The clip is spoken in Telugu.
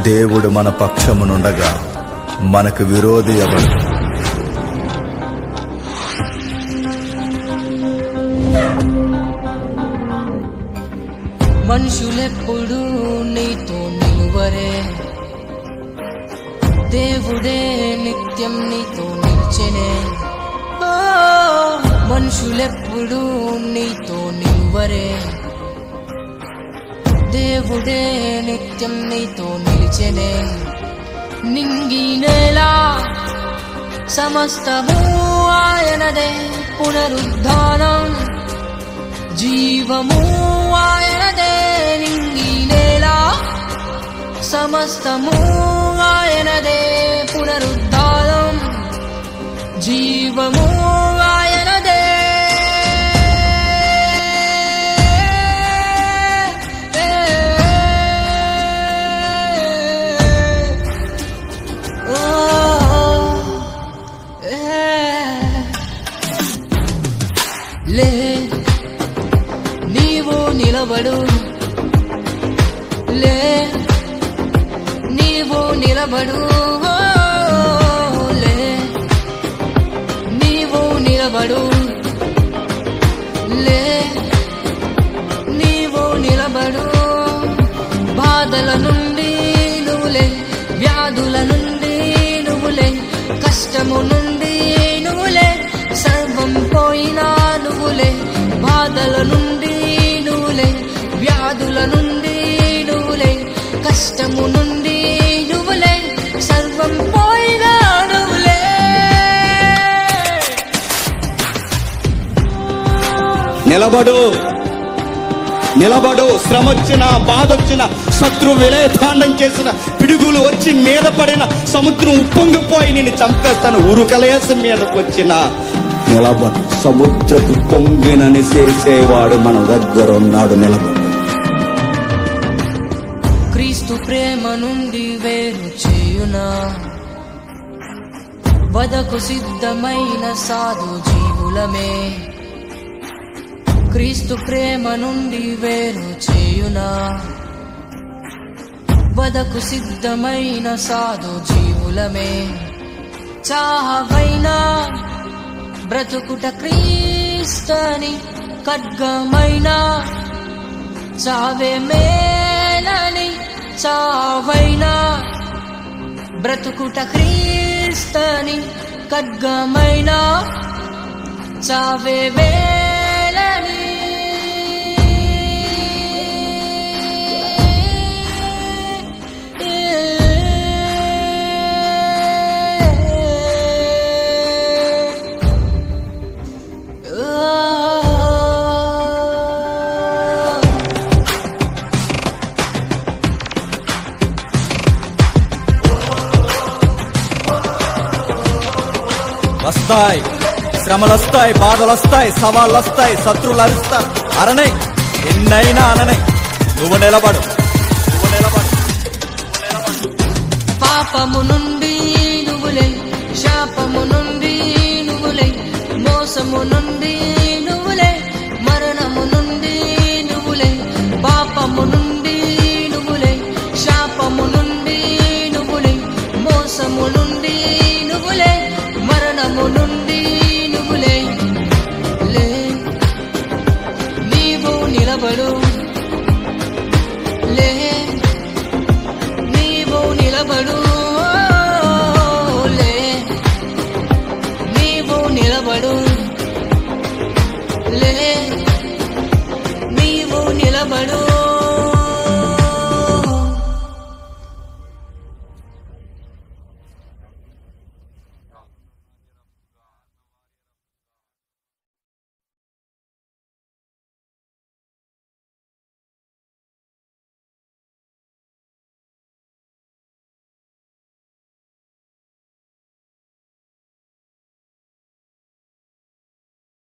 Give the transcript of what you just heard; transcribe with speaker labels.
Speaker 1: దేవుడు మన పక్షమునుండగా మనకు విరోధి ఎవడు?
Speaker 2: మనుషులెప్పుడు నీతో నిలువరే, దేవుడే నిత్యం నీతో నిలిచెనే. మనుషులెప్పుడు నీతో నిలువరే, దేవుడే నిత్యం నీతో నిలిచెనే. నింగి నేల సమస్తము ఆయనదే, పునరుద్ధానం జీవము ఆయనదే. నింగి నేల సమస్తము ఆయనదే, పునరుద్ధానం జీవము ఆయనదే. లే నీవు నిలబడు, లే నీవు నిలబడు, లే నీవు నిలబడు, లే నీవు నిలబడు. బాధల నుండి నువ్వులే, వ్యాధుల నుండి నువ్వులే, కష్టము నుండి నువ్వులే, సర్వం పోయినా నువ్వులే. బాధల నుండి నువ్వులే, వ్యాధుల నుండి నువ్వులే, కష్టము నుండి నువ్వులే, సర్వం పోయినా నువ్వులే.
Speaker 3: నిలబడు, నిలబడు. శ్రమ వచ్చిన, బాధ వచ్చిన, శత్రు విలయతాండం చేసిన, పిడుగులు వచ్చి మీద పడిన, సముద్రం ఉప్పొంగిపోయి నిన్ను చంపేస్తాను ఉరుకలేసి మీదకు వచ్చిన నిలబడు. సముద్రపు పొంగినని చేసేవాడు మన దగ్గర ఉన్నాడు. నిలబడు.
Speaker 2: క్రీస్తు ప్రేమ నుండి వేరు చేయునా, వదకు సిద్ధమైన సాధు జీవులమే. క్రీస్తు ప్రేమ నుండి వేరు చేయునా, వదకు సిద్ధమైన సాధు జీవులమే. చావైనా బ్రతుకుట క్రీస్తని, ఖడ్గమైన చావే మేలని. చావైనా బ్రతుకుట క్రీస్తని, ఖడ్గమైన చావే మేలని.
Speaker 4: వస్తాయి శ్రమలు, వస్తాయి బాధలు, వస్తాయి సవాళ్ళు, వస్తాయి శత్రువులు అరుస్తారు. అరణై ఎన్నైనా అననై, నువ్వు నిలబడు, నువ్వు నిలబడు.
Speaker 2: పాపము నుండి నువ్వులే, శాపము నుండి నువ్వులే, మోసము నుండి నువ్వులే, మరణము నుండి నువ్వులే. పాపము నుండి నువ్వులే, శాపము నుండి నువ్వులే, మోసము నుండి నువ్వులే, మరణము నుండి నువ్వులే. లే నీవు నిలబడు, లే నీవు నిలబడు, లే నీవు నిలబడు, లే నీవు నిలబడు.